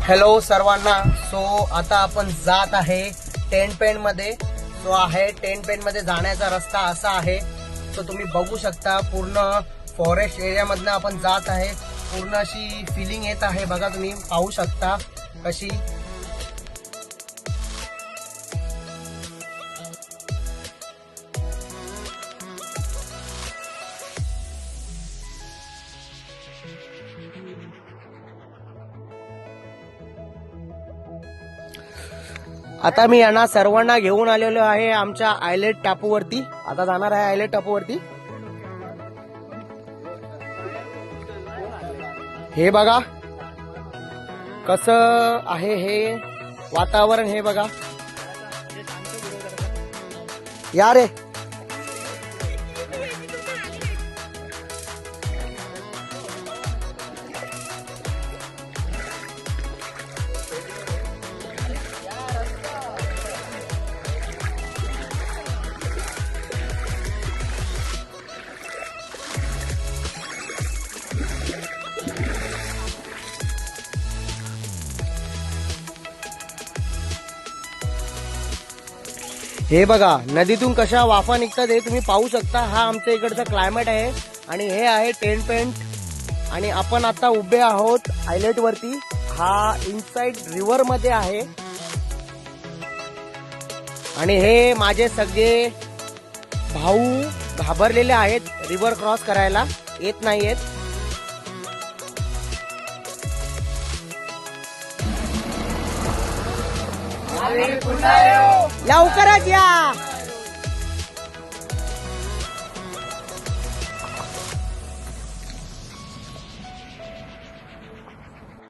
Hello सर्वांना. So आता आपण जात आहे टेंट पेंट मध्ये. सो आहे टेंट पेंट मध्ये जाण्याचा रस्ता असा आहे. सो तुम्ही बघू शकता पूर्ण फॉरेस्ट एरिया मधनं आपण जात आहे. पूर्ण अशी फिलिंग येत आहे बघा, तुम्ही पाहू शकता कशी. आता मी यांना सर्वांना घेऊन आलेलो आहे आमच्या आयलेट टापूवरती. आता जाणार आहे आयलेट टापूवरती. हे बघा कसं आहे हे वातावरण, हे बघा. या रे. हे बघा नदीतून कशा वाफा निघतात हे तुम्ही पाहू शकता. हा आमच्या इकडचा क्लायमेट आहे आणि हे आहे टेंट पेंट. आणि आपण आता उभे आहोत आयलेट वरती. हा इनसाइड रिव्हर मध्ये आहे आणि हे माझे सगळे भाऊ घाबरलेले आहेत, रिव्हर क्रॉस करायला येत नाहीयेत. लवकरच या.